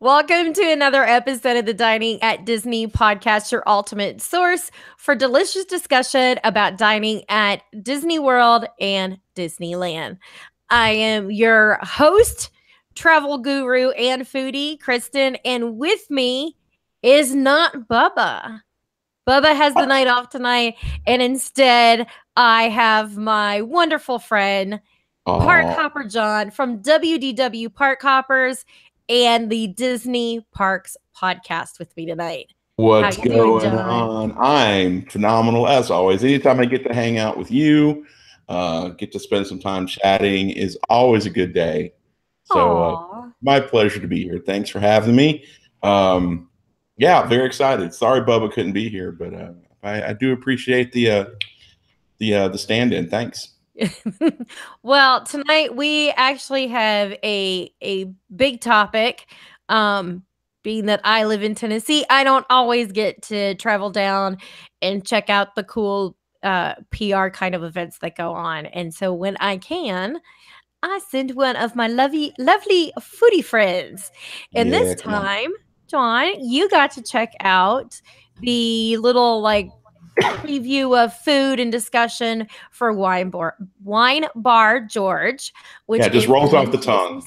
Welcome to another episode of the Dining at Disney podcast, your ultimate source for delicious discussion about dining at Disney World and Disneyland. I am your host, travel guru, and foodie, Kristen, and with me is not Bubba. Bubba has the night off tonight, and instead, I have my wonderful friend, Park Hopper John from WDW Park Hoppers and the Disney Parks podcast with me tonight. What's going on? I'm phenomenal as always. Anytime I get to hang out with you, get to spend some time chatting is always a good day. So my pleasure to be here. Thanks for having me. Yeah, very excited. Sorry Bubba couldn't be here, but I do appreciate the stand-in. Thanks. Well, tonight we actually have a big topic. Being that I live in Tennessee, I don't always get to travel down and check out the cool PR kind of events that go on. And so when I can, I send one of my lovely foodie friends. And this time, John, you got to check out the little preview of food and discussion for Wine Bar George, which just rolls off the tongue.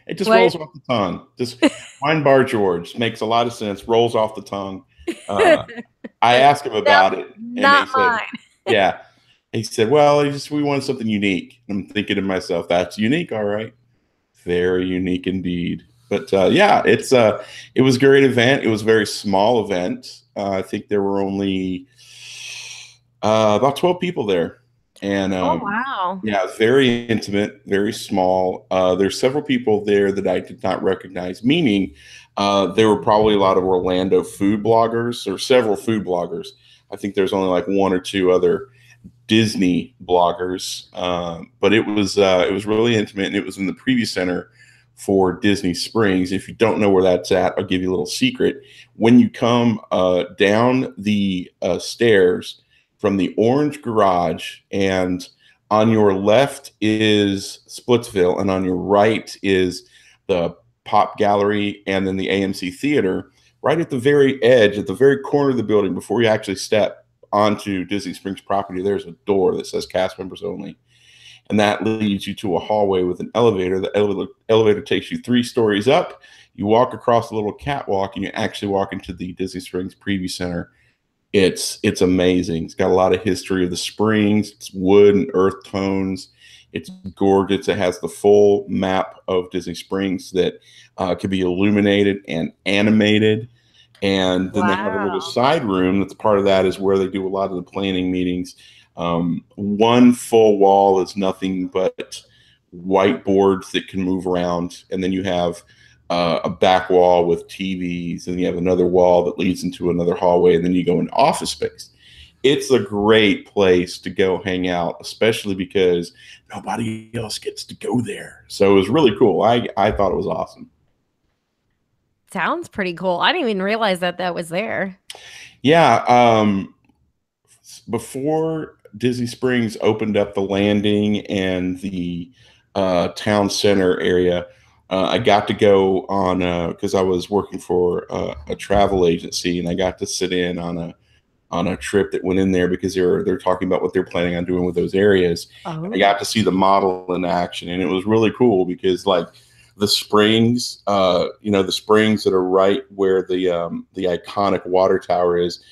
It just rolls off the tongue. Just Wine Bar George makes a lot of sense. Rolls off the tongue. I asked him about it, and not mine. Yeah, he said, "Well, we wanted something unique." I'm thinking to myself, "That's unique, all right, very unique indeed." But yeah, it was a great event. It was a very small event. I think there were only about 12 people there. And oh, wow. Yeah, very intimate, very small. There's several people there that I did not recognize, meaning there were probably a lot of Orlando food bloggers or several food bloggers. I think there's only like one or two other Disney bloggers, but it was really intimate, and it was in the preview center for Disney Springs. If you don't know where that's at, I'll give you a little secret. When you come down the stairs from the orange garage, and on your left is Splitsville, and on your right is the Pop Gallery and then the AMC Theater. Right at the very edge, at the very corner of the building, before you actually step onto Disney Springs property, there's a door that says cast members only. And that leads you to a hallway with an elevator. The elevator takes you 3 stories up. You walk across a little catwalk, and you actually walk into the Disney Springs Preview Center. It's amazing. It's got a lot of history of the springs. It's wood and earth tones. It's gorgeous. It has the full map of Disney Springs that can be illuminated and animated. And then they have a little side room that's part of that, is where they do a lot of the planning meetings. One full wall is nothing but whiteboards that can move around. And then you have a back wall with TVs, and you have another wall that leads into another hallway, and then you go into office space. It's a great place to go hang out, especially because nobody else gets to go there. So it was really cool. I thought it was awesome. Sounds pretty cool. I didn't even realize that was there. Yeah. Before Disney Springs opened up the landing and the town center area, I got to go on because I was working for a travel agency, and I got to sit in on a trip that went in there because they're talking about what they're planning on doing with those areas. I got to see the model in action, and it was really cool because the springs, the springs that are right where the iconic water tower is,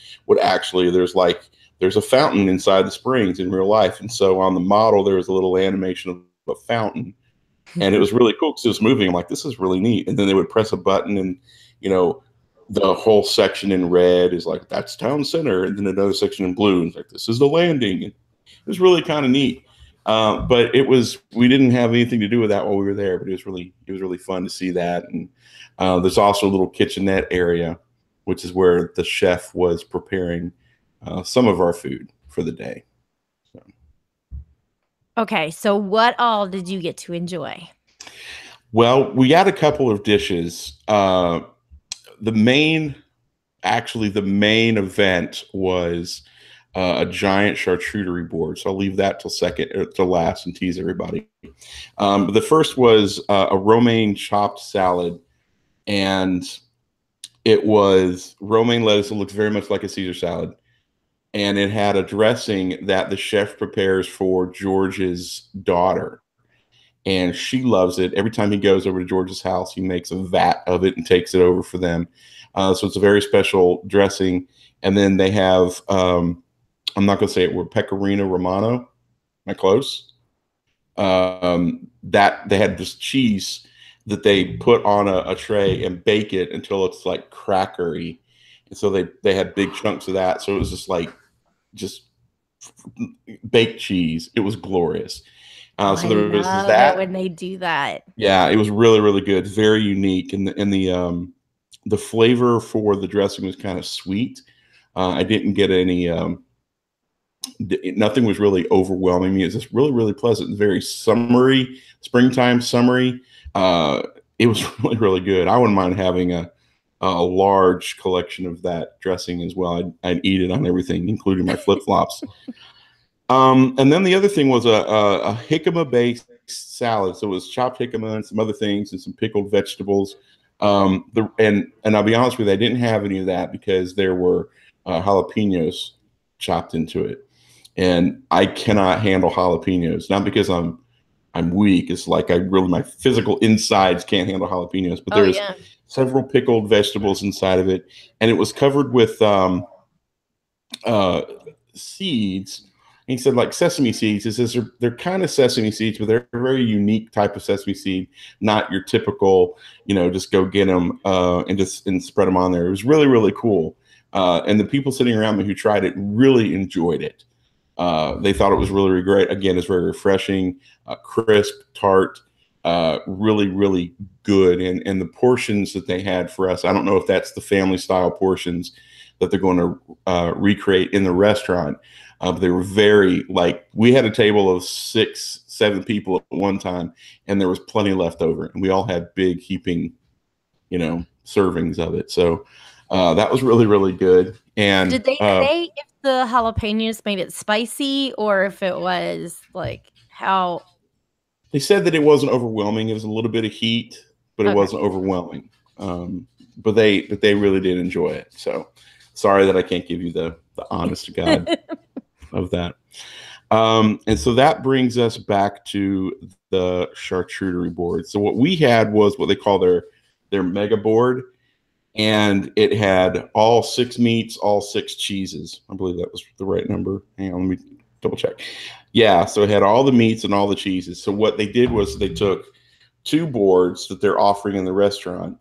there's a fountain inside the springs in real life. And so on the model, there was a little animation of a fountain, and it was really cool because it was moving. I'm like, this is really neat. And then they would press a button, and, the whole section in red is like, that's town center. And then another section in blue, and it's like, this is the landing. And it was really kind of neat. But we didn't have anything to do with that while we were there, but it was really fun to see that. And there's also a little kitchenette area, which is where the chef was preparing some of our food for the day. Okay, so what all did you get to enjoy? Well, we got a couple of dishes. The main event was a giant charcuterie board. So I'll leave that till last and tease everybody. The first was a romaine chopped salad and it was romaine lettuce that looks very much like a Caesar salad. And it had a dressing that the chef prepares for George's daughter. And she loves it. Every time he goes over to George's house, he makes a vat of it and takes it over for them. So it's a very special dressing. And then they have, I'm not going to say it, we're pecorino romano. Am I close? That they had this cheese that they put on a tray and bake it until it's like crackery. And so they had big chunks of that. So it was just baked cheese. It was glorious. So there was that when they do that. Yeah, it was really, really good. Very unique, and the flavor for the dressing was kind of sweet. I didn't get any. Nothing was really overwhelming me. It's just really, really pleasant. Very summery, springtime summery. It was really, really good. I wouldn't mind having a large collection of that dressing as well. I'd eat it on everything, including my flip flops. And then the other thing was a jicama-based salad. So it was chopped jicama and some other things and some pickled vegetables. And I'll be honest with you, I didn't have any of that because there were jalapenos chopped into it, and I cannot handle jalapenos. Not because I'm weak. It's like my physical insides can't handle jalapenos. But there's several pickled vegetables inside of it, and it was covered with seeds. He said like sesame seeds. He says they're kind of sesame seeds, but they're a very unique type of sesame seed, not your typical, just go get them and spread them on there. It was really, really cool. And the people sitting around me who tried it really enjoyed it. They thought it was really, really great. Again, it's very refreshing, crisp, tart, really, really good. And the portions that they had for us, I don't know if that's the family style portions that they're going to recreate in the restaurant. But they were very, we had a table of 6, 7 people at one time, and there was plenty left over. And we all had big heaping, servings of it. So that was really, really good. And did they say if the jalapenos made it spicy or if it was how? They said that it wasn't overwhelming. It was a little bit of heat, but it wasn't overwhelming. But they really did enjoy it. So sorry that I can't give you the honest to God of that. And so that brings us back to the charcuterie board. So what we had was what they call their mega board, and it had all 6 meats, all 6 cheeses. I believe that was the right number. Hang on, let me double check. Yeah, so it had all the meats and all the cheeses. So what they did was they took 2 boards that they're offering in the restaurant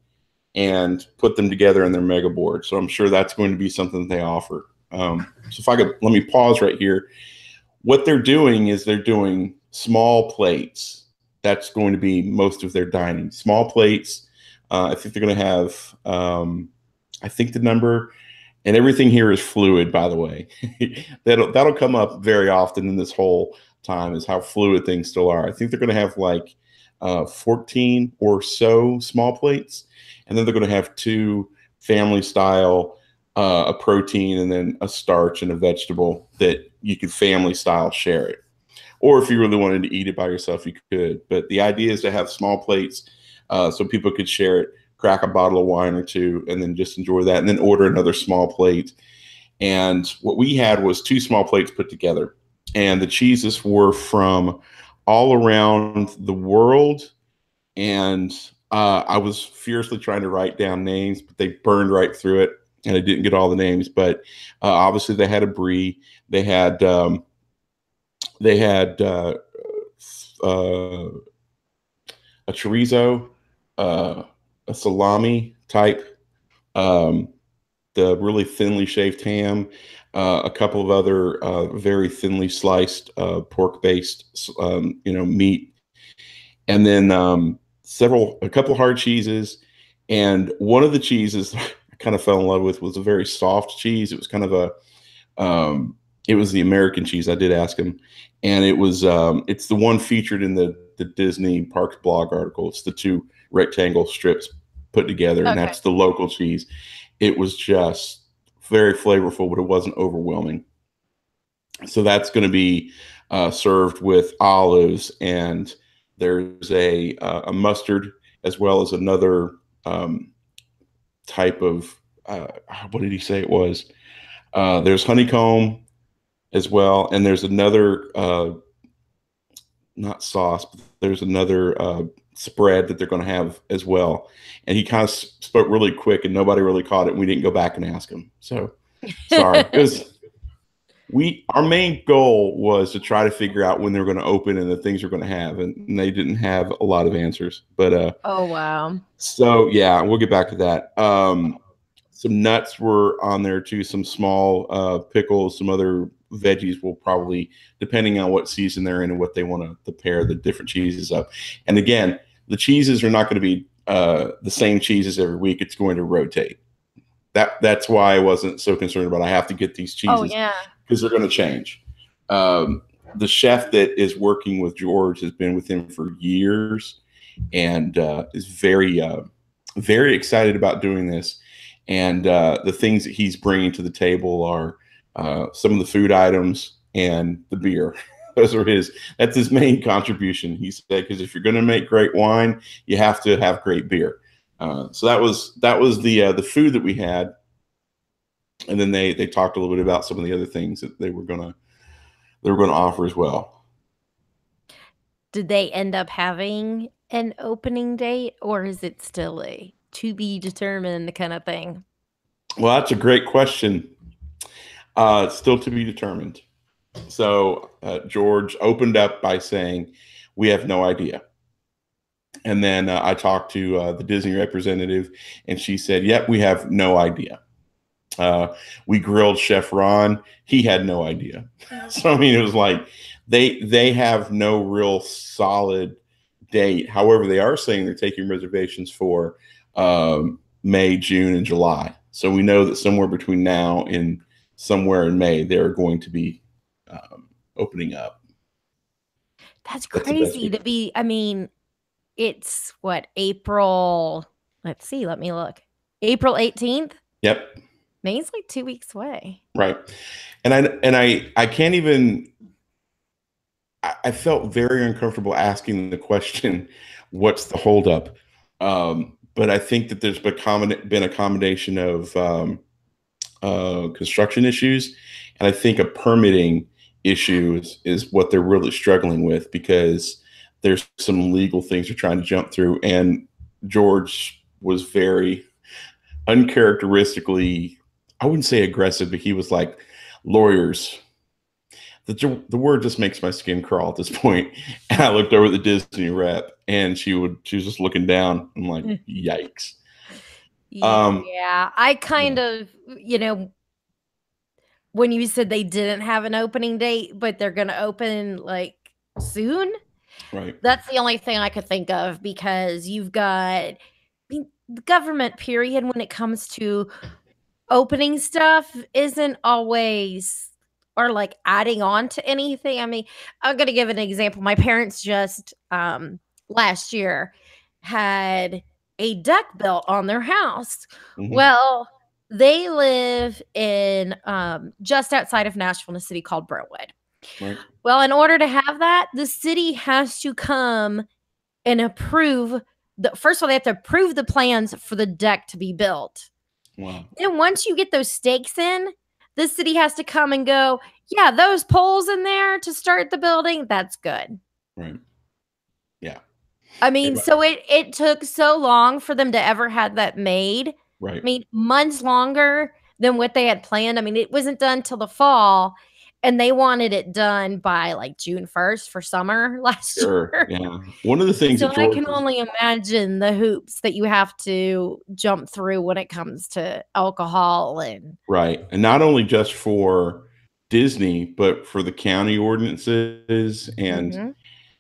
and put them together in their mega board. So I'm sure that's going to be something that they offer. So if I could, let me pause right here. What they're doing is they're doing small plates. That's going to be most of their dining. Small plates. I think they're going to have, I think the number, and everything here is fluid, by the way. That'll come up very often in this whole time, is how fluid things still are. I think they're going to have 14 or so small plates, and then they're going to have 2 family style, a protein, and then a starch and a vegetable that you could family style share it. Or if you really wanted to eat it by yourself, you could. But the idea is to have small plates so people could share it, crack a bottle of wine or 2, and then just enjoy that, and then order another small plate. And what we had was 2 small plates put together. And the cheeses were from all around the world. And I was fiercely trying to write down names, but they burned right through it, and I didn't get all the names. But obviously they had a brie, they had a chorizo, a salami type, the really thinly shaved ham, a couple of other very thinly sliced pork-based meat, and then a couple of hard cheeses. And one of the cheeses I kind of fell in love with was a very soft cheese. It was kind of it was the American cheese. I did ask him, and it was it's the one featured in the Disney Parks blog article. It's the 2 rectangle strips put together, and that's the local cheese. It was just very flavorful, but it wasn't overwhelming. So that's going to be served with olives, and there's a mustard, as well as another type of what did he say it was? There's honeycomb as well, and there's another not sauce, but there's another spread that they're going to have as well. And he kind of spoke really quick, and nobody really caught it. And we didn't go back and ask him. So sorry. It was our main goal was to try to figure out when they were going to open and the things we're going to have, and they didn't have a lot of answers. But oh wow. So yeah, we'll get back to that. Some nuts were on there too, some small pickles, some other veggies will probably, depending on what season they're in and what they want to pair the different cheeses up. And again, the cheeses are not going to be the same cheeses every week. It's going to rotate. That's why I wasn't so concerned about I have to get these cheeses. Oh yeah, because they're going to change. The chef that is working with George has been with him for years and is very, very excited about doing this. And the things that he's bringing to the table are some of the food items and the beer. That's his main contribution. He said, because if you're going to make great wine, you have to have great beer. So that was the food that we had. And then they talked a little bit about some of the other things that they were going to offer as well. Did they end up having an opening date, or is it still a to be determined kind of thing? Well, that's a great question. It's still to be determined. So George opened up by saying, we have no idea. And then I talked to the Disney representative, and she said, yep, we have no idea. We grilled Chef Ron. He had no idea. So, I mean, it was like they have no real solid date. However, they are saying they're taking reservations for May, June, and July. So we know that somewhere between now and somewhere in May, they're going to be opening up. That's crazy to be. I mean, it's what, April? Let's see. Let me look. April 18th. Yep. May's like 2 weeks away. Right. And I can't even. I felt very uncomfortable asking the question, "What's the holdup?" But I think that there's been a combination of construction issues, and I think a permitting issue is what they're really struggling with, because there's some legal things they're trying to jump through. And George was very uncharacteristically, I wouldn't say aggressive, but he was like, lawyers. The word just makes my skin crawl at this point. And I looked over at the Disney rep, and she was just looking down. I'm like, yikes. Yeah, I kind of, when you said they didn't have an opening date, but they're going to open like soon. Right. That's the only thing I could think of, because you've got the government period when it comes to opening stuff isn't always, or like adding on to anything. I mean, I'm going to give an example. My parents just last year had a deck built on their house. Mm-hmm. Well, they live in just outside of Nashville, in a city called Brentwood. Right. Well, in order to have that, the city has to come and approve first of all, they have to approve the plans for the deck to be built. Wow. And once you get those stakes in, the city has to come and go, yeah, those poles in there to start the building, that's good. Right. Yeah. I mean, so it took so long for them to ever have that made. Right. I mean, months longer than what they had planned. I mean, it wasn't done till the fall, and they wanted it done by like June 1st for summer last year. Yeah. One of the things so I can only imagine the hoops that you have to jump through when it comes to alcohol and right. And not only just for Disney, but for the county ordinances and mm-hmm.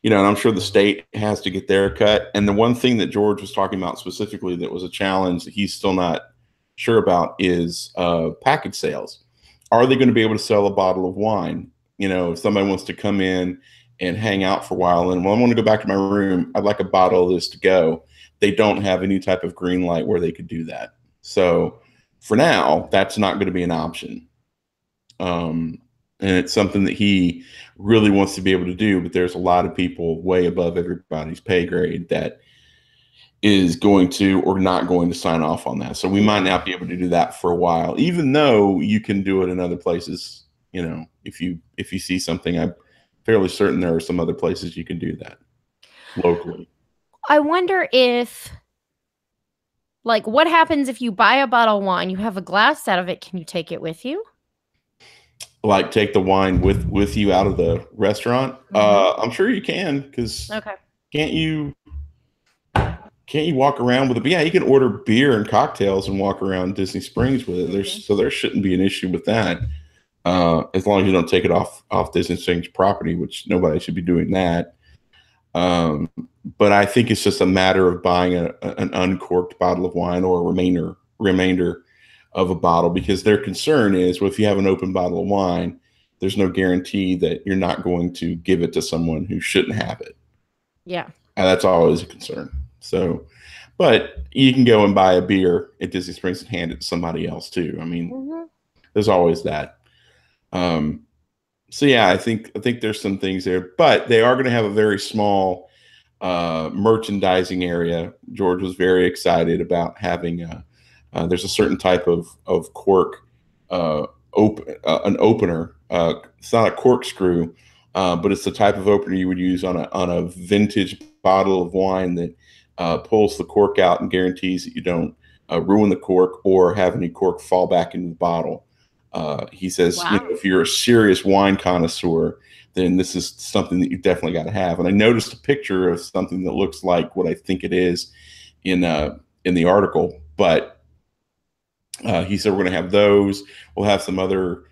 And I'm sure the state has to get their cut. And the one thing that George was talking about specifically that was a challenge that he's still not sure about is package sales. Are they going to be able to sell a bottle of wine? If somebody wants to come in and hang out for a while and, well, I want to go back to my room, I'd like a bottle of this to go. They don't have any type of green light where they could do that. So for now, that's not going to be an option. And it's something that he really wants to be able to do, but there's a lot of people way above everybody's pay grade that is going to or not going to sign off on that. So we might not be able to do that for a while, even though you can do it in other places. If you see something, I'm fairly certain there are some other places you can do that locally. I wonder if, like, what happens if you buy a bottle of wine, you have a glass out of it, can you take it with you? Like take the wine with you out of the restaurant. I'm sure you can, because Okay. can't you can't you walk around with it? But yeah, you can order beer and cocktails and walk around Disney Springs with it. So there shouldn't be an issue with that. As long as you don't take it off Disney Springs property, which nobody should be doing that. Um, but I think it's just a matter of buying an uncorked bottle of wine or a remainder of a bottle, because their concern is, well, if you have an open bottle of wine, there's no guarantee that you're not going to give it to someone who shouldn't have it. Yeah. And that's always a concern. So, but you can go and buy a beer at Disney Springs and hand it to somebody else too. I mean, there's always that. So yeah, I think there's some things there, but they are going to have a very small merchandising area. George was very excited about having there's a certain type of cork an opener. It's not a corkscrew, but it's the type of opener you would use on a vintage bottle of wine that pulls the cork out and guarantees that you don't ruin the cork or have any cork fall back into the bottle. He says, Wow. if you're a serious wine connoisseur, then this is something that you definitely got to have. And I noticed a picture of something that looks like what I think it is in the article. But he said we're going to have those. We'll have some other,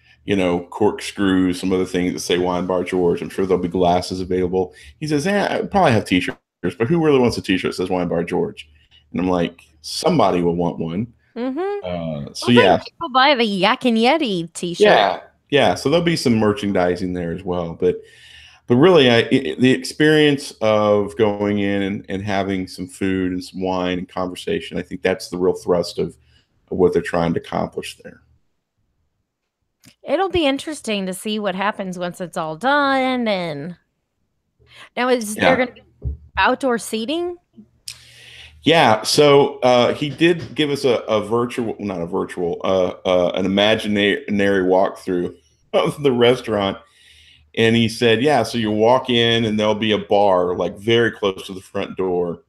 corkscrews, some other things that say Wine Bar George. I'm sure there'll be glasses available. He says, I'll probably have T-shirts, but who really wants a T-shirt that says Wine Bar George? And I'm like, somebody will want one. So yeah, people buy the Yak and Yeti T-shirt. Yeah. So there'll be some merchandising there as well, but really, the experience of going in and having some food and some wine and conversation, I think that's the real thrust of what they're trying to accomplish there. It'll be interesting to see what happens once it's all done. And now, is there going to be outdoor seating? Yeah, so he did give us an imaginary walkthrough of the restaurant. And he said, yeah, so you walk in and there'll be a bar like very close to the front door.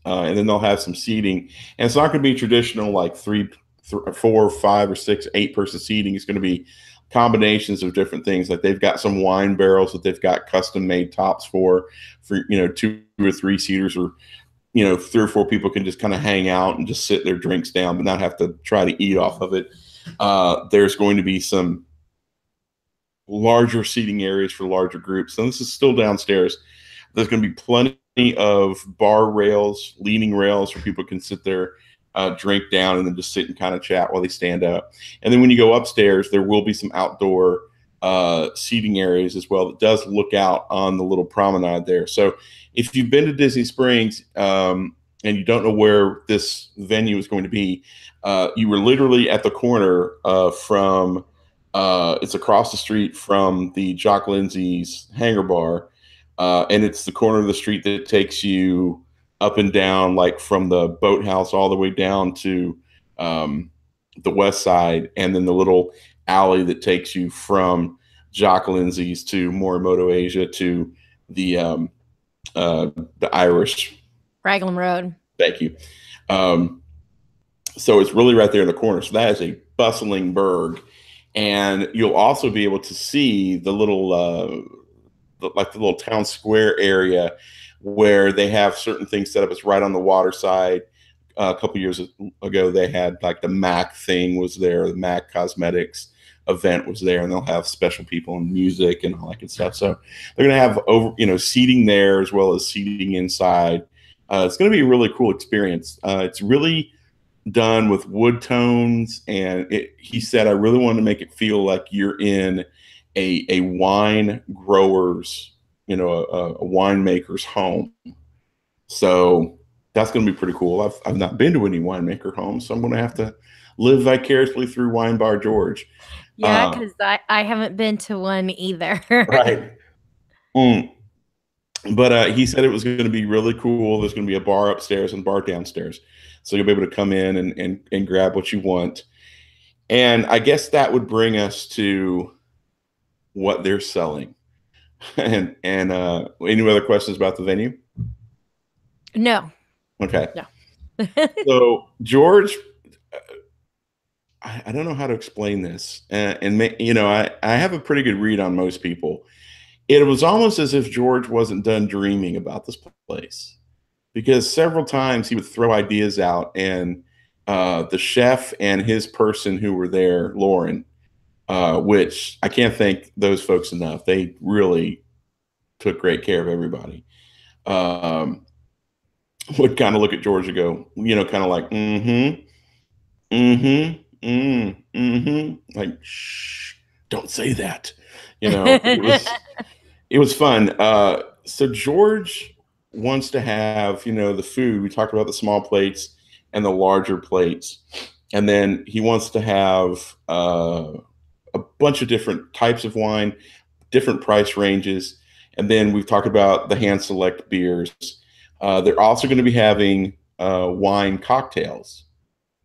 And then they'll have some seating. And it's not going to be traditional like 3, 4, 5, or 6, 8-person seating. It's going to be combinations of different things. Like they've got some wine barrels that they've got custom made tops for 2 or 3 seaters, or 3 or 4 people can just kind of hang out and just sit their drinks down, but not have to try to eat off of it. There's going to be some larger seating areas for larger groups. So this is still downstairs. There's going to be plenty of bar rails, leaning rails, where people can sit there, drink down, and then just sit and kind of chat while they stand up. And then when you go upstairs, there will be some outdoor seating areas as well that does look out on the little promenade there. So if you've been to Disney Springs and you don't know where this venue is going to be, you were literally at the corner from it's across the street from the Jock Lindsey's Hangar Bar, and it's the corner of the street that takes you up and down, like from the boathouse all the way down to the west side, and then the little alley that takes you from Jock Lindsey's to Morimoto Asia to the Irish Raglan Road. Thank you. So it's really right there in the corner. So that is a bustling burg. And you'll also be able to see the little, the little town square area where they have certain things set up. It's right on the water side. A couple years ago, they had like the MAC thing was there. The MAC Cosmetics event was there, and they'll have special people and music and all that good stuff. So they're going to have seating there as well as seating inside. It's going to be a really cool experience. It's really done with wood tones, and he said, I really want to make it feel like you're in a wine grower's, a winemaker's home. So that's going to be pretty cool. I've not been to any winemaker homes, so I'm going to have to live vicariously through Wine Bar George. Yeah, because I haven't been to one either. Right. But he said it was going to be really cool. There's going to be a bar upstairs and bar downstairs, so you'll be able to come in and grab what you want. And I guess that would bring us to what they're selling. And any other questions about the venue? No. Okay. No. So George, I don't know how to explain this, I have a pretty good read on most people. It was almost as if George wasn't done dreaming about this place, because several times he would throw ideas out, and the chef and his person who were there, Lauren, which I can't thank those folks enough. They really took great care of everybody. Would kind of look at George and go, kind of like, like, shh, don't say that. It was fun. So George wants to have, the food. We talked about the small plates and the larger plates. And then he wants to have a bunch of different types of wine, different price ranges. And then we've talked about the hand select beers. They're also going to be having wine cocktails.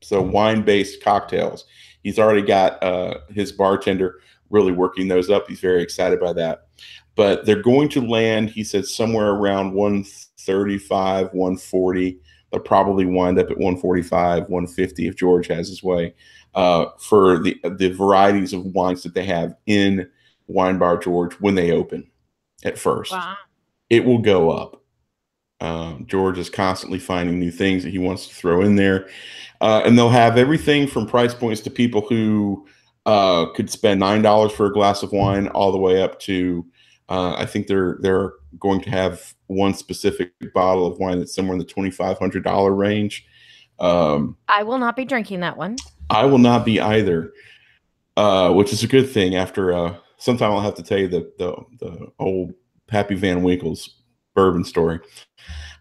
So wine-based cocktails. He's already got his bartender really working those up. He's very excited by that. But they're going to land, he said, somewhere around 135, 140. They'll probably wind up at 145, 150 if George has his way, for the varieties of wines that they have in Wine Bar George when they open at first. Wow. It will go up. George is constantly finding new things that he wants to throw in there. And they'll have everything from price points to people who could spend $9 for a glass of wine all the way up to, I think they're going to have one specific bottle of wine that's somewhere in the $2,500 range. I will not be drinking that one. I will not be either, which is a good thing. After sometime I'll have to tell you the old Pappy Van Winkle's bourbon story.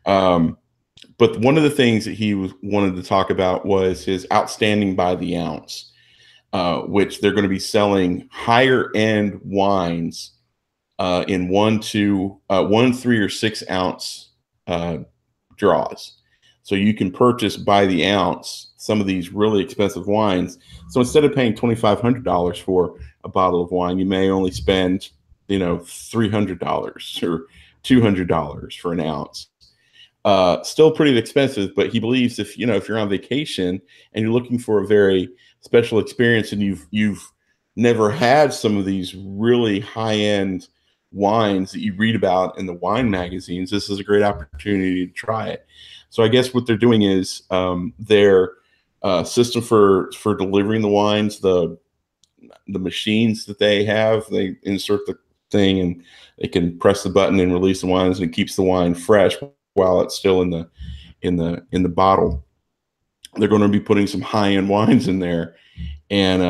But one of the things that he wanted to talk about was his outstanding by the ounce, which they're going to be selling higher end wines in 1, 3, or 6 ounce draws. So you can purchase by the ounce some of these really expensive wines. So instead of paying $2,500 for a bottle of wine, you may only spend, $300 or $200 for an ounce. Still pretty expensive, but he believes if you're on vacation and you're looking for a very special experience and you've never had some of these really high-end wines that you read about in the wine magazines, this is a great opportunity to try it. So I guess what they're doing is their system for delivering the wines, the machines that they have, they insert the thing and they can press the button and release the wines, and it keeps the wine fresh while it's still in the bottle. They're going to be putting some high-end wines in there and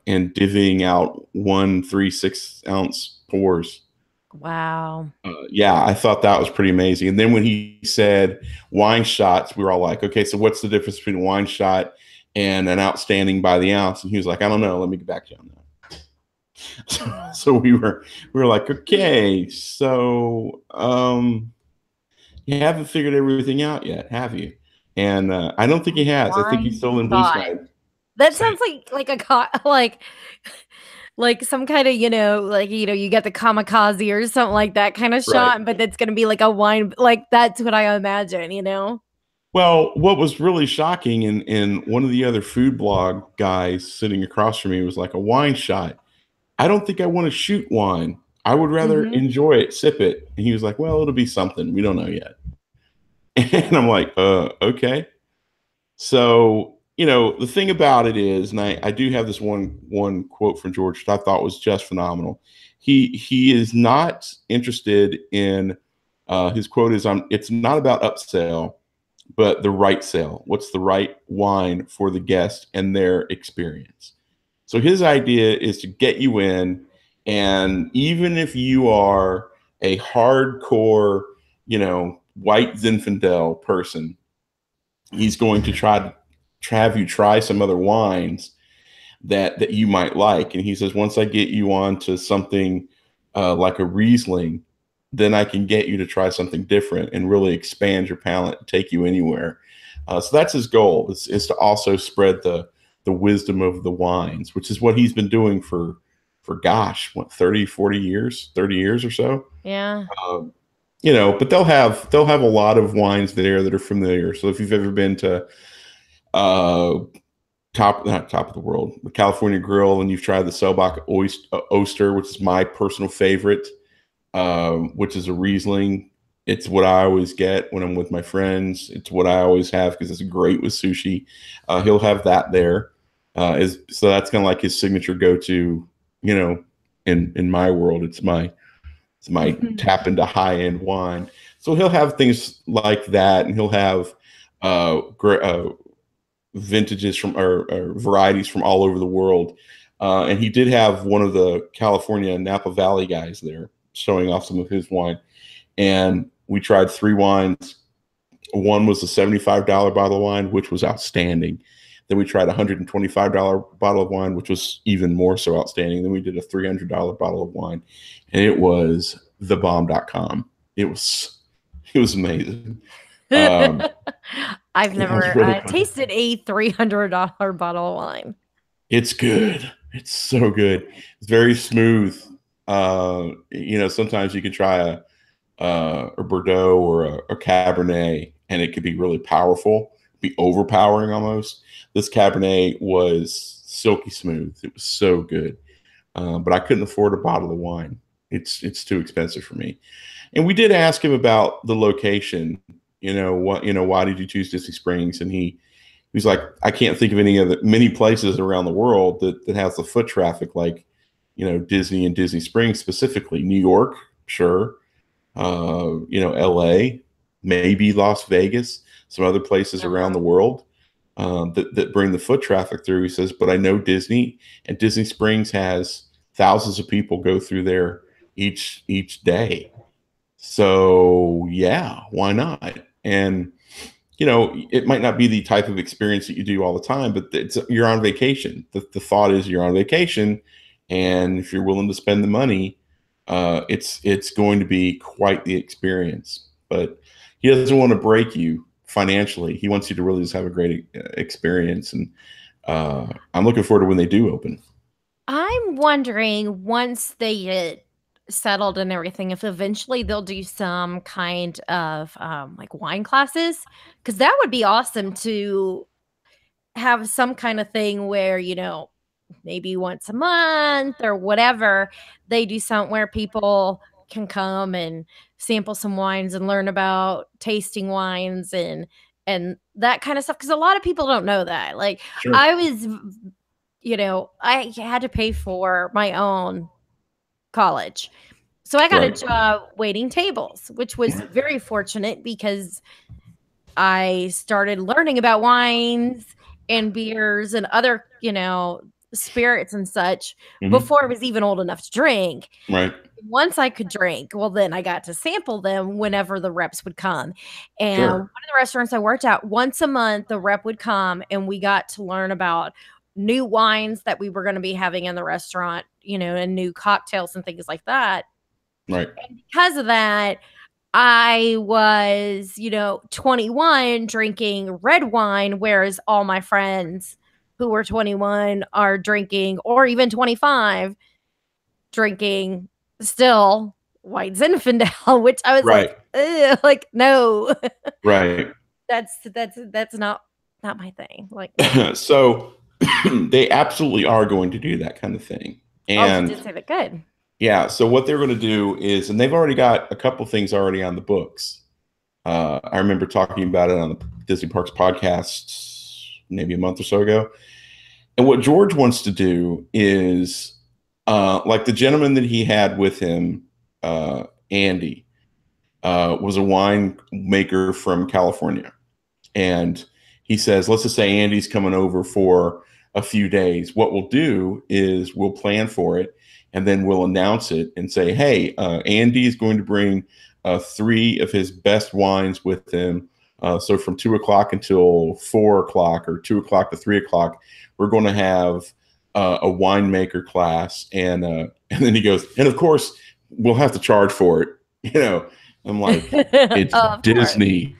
divvying out 1, 3, 6 ounce pours. Wow. Yeah, I thought that was pretty amazing. And then when he said wine shots, we were all like, okay, so what's the difference between a wine shot and an outstanding by the ounce? And he was like, I don't know. Let me get back to you on that. So we were like, okay, so you haven't figured everything out yet, have you? And I don't think he has. I think he's still in blue sky. That sounds like a like some kind of, you get the kamikaze or something like that kind of shot, right. But it's going to be like a wine. Like that's what I imagine, Well, what was really shocking, and one of the other food blog guys sitting across from me was like, a wine shot. I don't think I want to shoot wine. I would rather enjoy it, sip it. And he was like, well, it'll be something. We don't know yet. And I'm like, okay. So, the thing about it is, and I do have this one quote from George that I thought was just phenomenal. He is not interested in, his quote is, it's not about upsell, but the right sale. What's the right wine for the guest and their experience? So his idea is to get you in, and even if you are a hardcore, white Zinfandel person, he's going to try to have you try some other wines that you might like. And he says, once I get you on to something like a Riesling, then I can get you to try something different and really expand your palate and take you anywhere. So that's his goal, is to also spread the wisdom of the wines, which is what he's been doing for gosh, what, 30, 40 years, 30 years or so. Yeah. Um, but they'll have a lot of wines there that are familiar. So if you've ever been to uh, not top of the world, the California Grill, and you've tried the Selbach Oster, which is my personal favorite, which is a Riesling. It's what I always get when I'm with my friends. It's what I always have because it's great with sushi. He'll have that there. So that's kind of like his signature go-to. In my world, it's my tap into high end wine. So he'll have things like that, and he'll have vintages from or varieties from all over the world. And he did have one of the California Napa Valley guys there showing off some of his wine. And we tried 3 wines. One was a $75 bottle of wine, which was outstanding. Then we tried a $125 bottle of wine, which was even more so outstanding. Then we did a $300 bottle of wine, and it was thebomb.com. It was amazing. I've never really tasted a $300 bottle of wine. It's good. It's so good. It's very smooth. Sometimes you can try a Bordeaux or a Cabernet, and it could be really powerful, be overpowering almost. This Cabernet was silky smooth. It was so good. But I couldn't afford a bottle of wine. It's too expensive for me. And we did ask him about the location. Why did you choose Disney Springs? And he's like, I can't think of many places around the world that has the foot traffic like, Disney and Disney Springs specifically. New York, sure. LA, maybe Las Vegas, some other places around the world that bring the foot traffic through. He says, but I know Disney, and Disney Springs has thousands of people go through there each day. So yeah, why not? And it might not be the type of experience that you do all the time, but you're on vacation. The thought is you're on vacation, and if you're willing to spend the money, it's going to be quite the experience. But he doesn't want to break you financially. He wants you to really just have a great experience. And I'm looking forward to when they do open. I'm wondering, once they get settled and everything, if eventually they'll do some kind of like wine classes, because that would be awesome to have some kind of thing where, maybe once a month or whatever, they do something where people can come and sample some wines and learn about tasting wines and that kind of stuff. Because a lot of people don't know that. Like, sure. I was, I had to pay for my own college. So I got a job waiting tables, which was very fortunate because I started learning about wines and beers and other, spirits and such before I was even old enough to drink. Right. Once I could drink, well, then I got to sample them whenever the reps would come. And one of the restaurants I worked at, once a month, the rep would come and we got to learn about new wines that we were going to be having in the restaurant, and new cocktails and things like that. Right. And because of that, I was, 21 drinking red wine, whereas all my friends who were 21 are drinking, or even 25, drinking still white Zinfandel, which I was like, no. Right. That's not my thing. Like, so they absolutely are going to do that kind of thing. And you did say that. Good. Yeah. So what they're going to do is, and they've already got a couple things already on the books. I remember talking about it on the Disney Parks podcast maybe a month or so ago. And what George wants to do is, like the gentleman that he had with him, Andy, was a wine maker from California. And he says, let's just say Andy's coming over for a few days. What we'll do is we'll plan for it, and then we'll announce it and say, hey, Andy is going to bring 3 of his best wines with him. So from 2 o'clock until 4 o'clock, or 2 o'clock to 3 o'clock, we're going to have a winemaker class. And then he goes, and of course, we'll have to charge for it. You know, I'm like, it's Of course. Disney.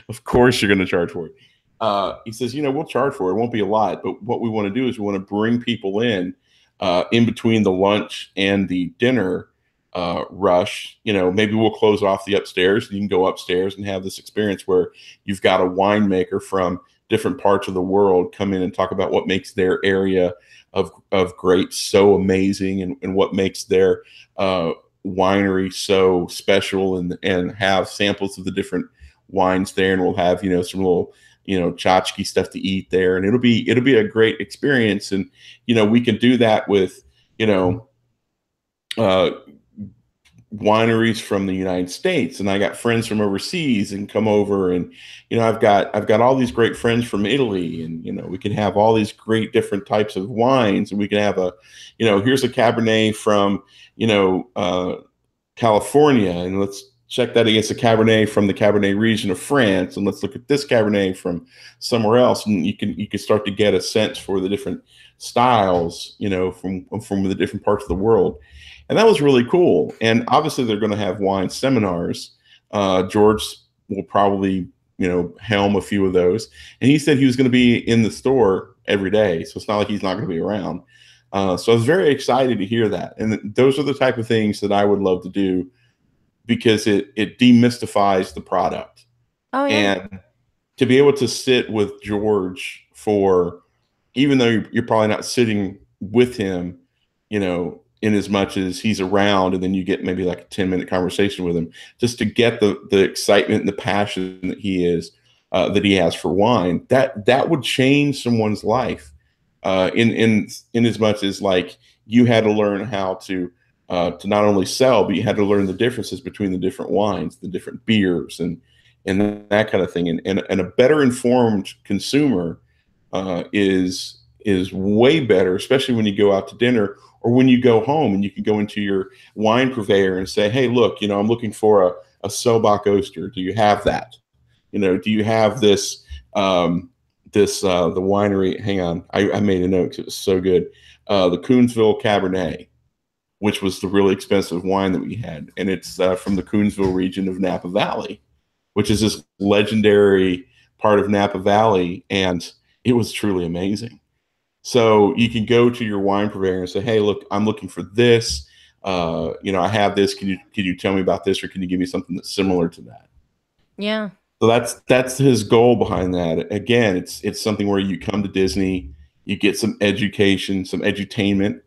Of course you're going to charge for it. He says, we'll charge for it. It won't be a lot, but what we want to do is we want to bring people in between the lunch and the dinner rush. Maybe we'll close off the upstairs. You can go upstairs and have this experience where you've got a winemaker from different parts of the world come in and talk about what makes their area of grapes so amazing, and what makes their winery so special, and have samples of the different wines there, and we'll have some little tchotchke stuff to eat there, and it'll be a great experience. And we can do that with uh, wineries from the United States, and I got friends from overseas and come over, and I've got all these great friends from Italy, and we can have all these great different types of wines, and we can have here's a Cabernet from California, and let's check that against a Cabernet from the Cabernet region of France, and let's look at this Cabernet from somewhere else, and you can start to get a sense for the different styles, from the different parts of the world. And that was really cool. And obviously, they're going to have wine seminars. George will probably, helm a few of those. And he said he was going to be in the store every day, so it's not like he's not going to be around. So I was very excited to hear that. And those are the type of things that I would love to do, because it demystifies the product. Oh yeah. And to be able to sit with George for, even though you're probably not sitting with him, in as much as he's around, and then you get maybe like a 10-minute conversation with him, just to get the excitement and the passion that he has for wine, that would change someone's life, in as much as, like, you had to learn how to not only sell, but you had to learn the differences between the different wines, the different beers, and that kind of thing. And a better informed consumer is way better, especially when you go out to dinner, or when you go home and you can go into your wine purveyor and say, hey, look, I'm looking for a Sobach Oster. Do you have that? Do you have this, the winery? Hang on. I made a note 'cause it was so good. The Coonsville Cabernet, which was the really expensive wine that we had. And it's from the Coonsville region of Napa Valley, which is this legendary part of Napa Valley. And it was truly amazing. So you can go to your wine purveyor and say, hey, look, I'm looking for this. I have this. Can you tell me about this, or can you give me something that's similar to that? Yeah. So that's his goal behind that. Again, it's something where you come to Disney, you get some education, some edutainment,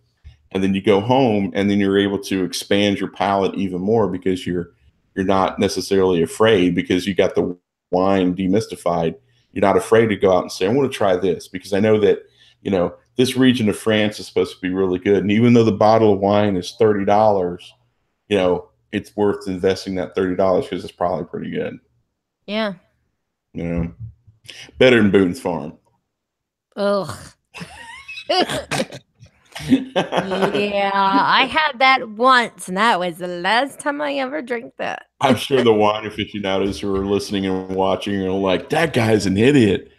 and then you go home, and then you're able to expand your palate even more, because you're not necessarily afraid, because you got the wine demystified. You're not afraid to go out and say, I want to try this, because I know that this region of France is supposed to be really good. And even though the bottle of wine is $30, it's worth investing that $30, because it's probably pretty good. Yeah. Better than Boone's Farm. Ugh. Yeah, I had that once, and that was the last time I ever drank that. I'm sure the wine aficionados who are listening and watching are like, that guy's an idiot.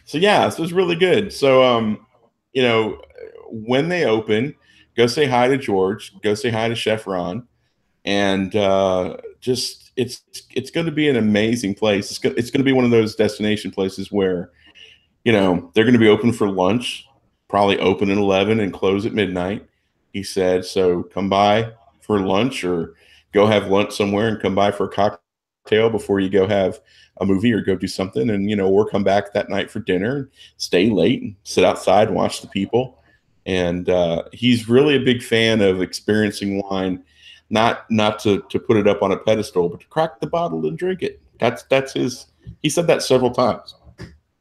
So yeah, this was really good. So when they open, go say hi to George, go say hi to Chef Ron, and just it's going to be an amazing place. It's going to be one of those destination places where they're going to be open for lunch, probably open at 11 and close at midnight. He said, so come by for lunch, or go have lunch somewhere and come by for a cocktail before you go have a movie or go do something, and or come back that night for dinner, stay late and sit outside and watch the people. And he's really a big fan of experiencing wine, not to put it up on a pedestal, but to crack the bottle and drink it. That's his. He said that several times.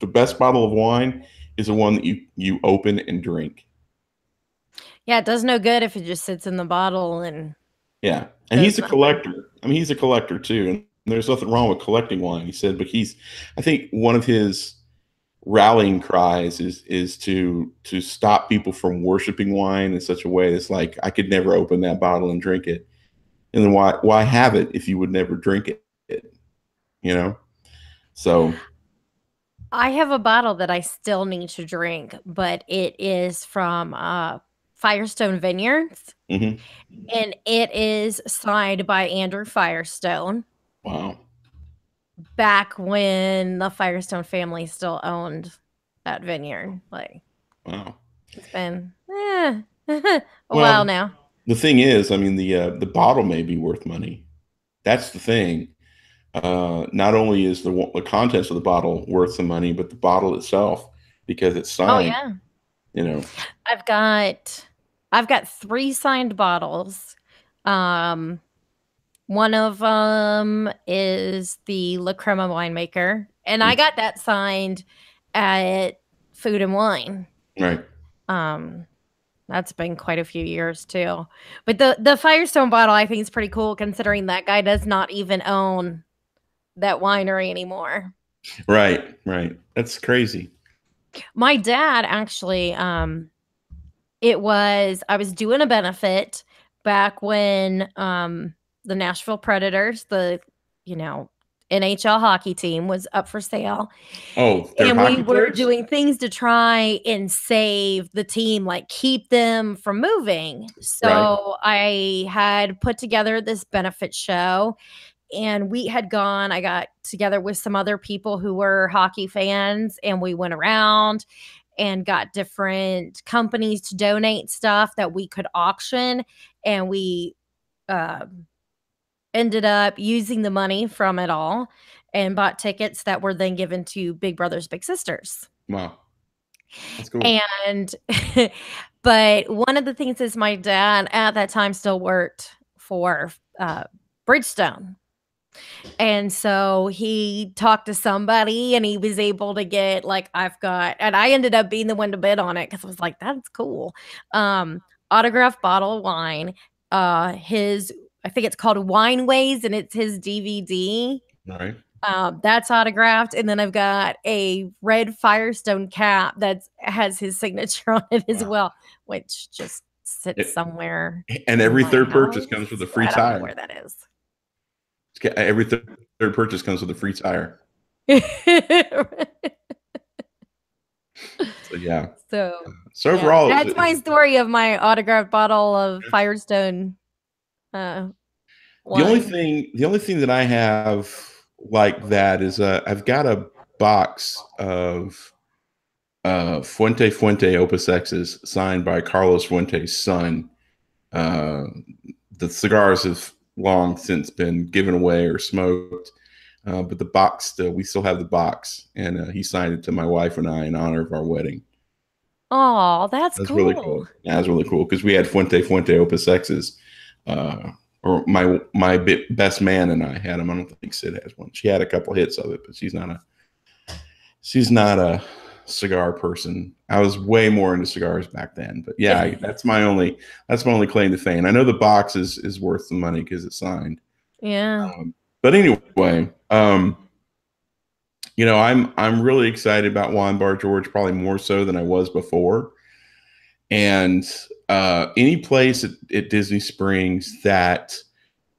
The best bottle of wine is the one that you open and drink. Yeah, it does no good if it just sits in the bottle. And yeah, and he's a collector. I mean, he's a collector too, and there's nothing wrong with collecting wine, he said. But I think one of his rallying cries is to stop people from worshiping wine in such a way that's like, I could never open that bottle and drink it, and then why have it if you would never drink it? So I have a bottle that I still need to drink, but it is from Firestone Vineyards, Hmm. and it is signed by Andrew Firestone Wow. back when the Firestone family still owned that vineyard. Like, Wow. it's been a while Well, now. the thing is, I mean, the bottle may be worth money. That's the thing. Not only is the contents of the bottle worth some money, but the bottle itself, because it's Oh signed. yeah. You know. I've got I've got 3 signed bottles. Um, one of them is the La Crema winemaker, and I got that signed at Food and Wine. Right. Um, that's been quite a few years too. But the Firestone bottle I think is pretty cool considering that guy does not even own that winery anymore. Right. Right. That's crazy. My dad actually I was doing a benefit back when the Nashville Predators, the NHL hockey team, was up for sale. Oh, they're And we hockey were players? doing things to try and save the team, like keep them from moving. Right. So I had put together this benefit show, and I got together with some other people who were hockey fans, and we went around and got different companies to donate stuff that we could auction. And we uh, ended up using the money from it all and bought tickets that were then given to Big Brothers Big Sisters. Wow. That's cool. And but one of the things is my dad at that time still worked for Bridgestone. And so he talked to somebody and he was able to get and I ended up being the one to bid on it because I was like, that's cool. Autographed bottle of wine. I think it's called Wine Ways, and it's his DVD. All right. That's autographed, and then I've got a red Firestone cap that has his signature on it as well, which just sits somewhere. And every third purchase house. comes with a free I don't tire. know where that is. Every third purchase comes with a free tire. So yeah. So overall, that's my story of my autographed bottle of Firestone. The only thing that I have like that is I've got a box of Fuente Opus X's signed by Carlos Fuente's son. The cigars have long since been given away or smoked, but the box we still have the box, and he signed it to my wife and I in honor of our wedding. Oh, that's cool. Really cool. Yeah, that's really cool because we had Fuente Opus X's. Or my best man and I had them. I don't think Sid has one. She had a couple hits of it, but she's not a cigar person. I was way more into cigars back then, but yeah, that's my only claim to fame. I know the box is worth the money because it's signed. Yeah. But anyway, I'm really excited about Wine Bar George, probably more so than I was before. And any place at Disney Springs that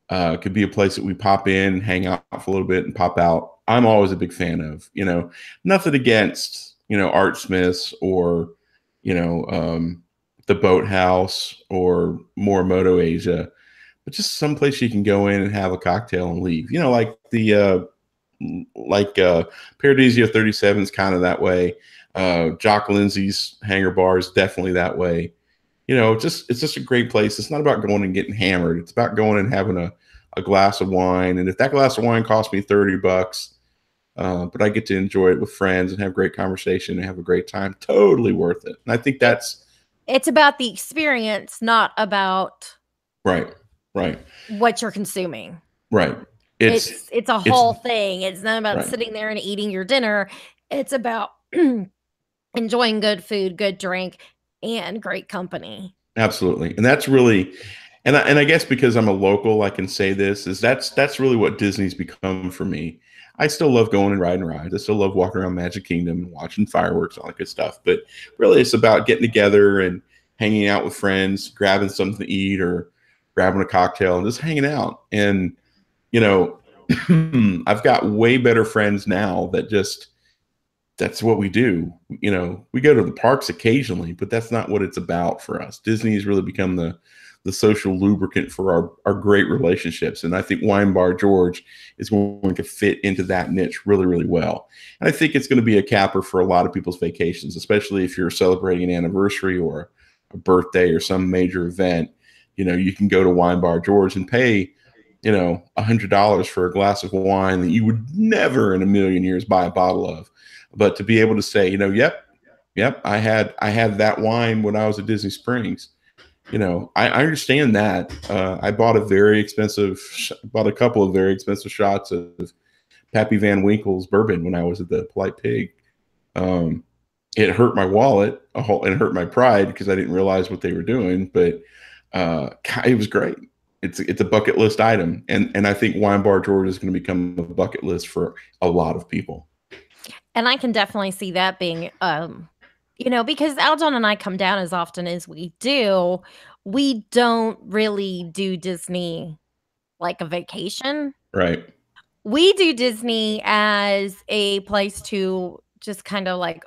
could be a place that we pop in, hang out for a little bit, and pop out, I'm always a big fan of. Nothing against Art Smith's or the Boathouse or Morimoto Asia, but just someplace you can go in and have a cocktail and leave. Like the Paradiso 37 is kind of that way. Jock Lindsay's Hangar Bar is definitely that way. It's just a great place. It's not about going and getting hammered. It's about going and having a glass of wine. And if that glass of wine costs me $30, but I get to enjoy it with friends and have great conversation and have a great time, totally worth it. And I think it's about the experience, not about right what you're consuming. Right. It's a whole thing. It's not about sitting there and eating your dinner. It's about enjoying good food, good drink, and great company. Absolutely. And that's really, and I guess because I'm a local, I can say this, that's really what Disney's become for me. I still love going and riding rides. I still love walking around Magic Kingdom and watching fireworks, all that good stuff. But really it's about getting together and hanging out with friends, grabbing something to eat or grabbing a cocktail and just hanging out. And, I've got way better friends now that just, that's what we do. You know, we go to the parks occasionally, but that's not what it's about for us. Disney has really become the social lubricant for our great relationships. And I think Wine Bar George is going to fit into that niche really, really well. And I think it's going to be a capper for a lot of people's vacations, especially if you're celebrating an anniversary or a birthday or some major event. You know, you can go to Wine Bar George and pay, you know, $100 for a glass of wine that you would never in a million years buy a bottle of. But to be able to say, you know, yep, I had that wine when I was at Disney Springs. You know, I understand that. I bought bought a couple of very expensive shots of Pappy Van Winkle's bourbon when I was at the Polite Pig. Um, it hurt my wallet, and hurt my pride because I didn't realize what they were doing. But it was great. It's a bucket list item, and I think Wine Bar George is going to become a bucket list for a lot of people. And I can definitely see that being, because Aljon and I come down as often as we do. We don't really do Disney like a vacation. Right. We do Disney as a place to just kind of like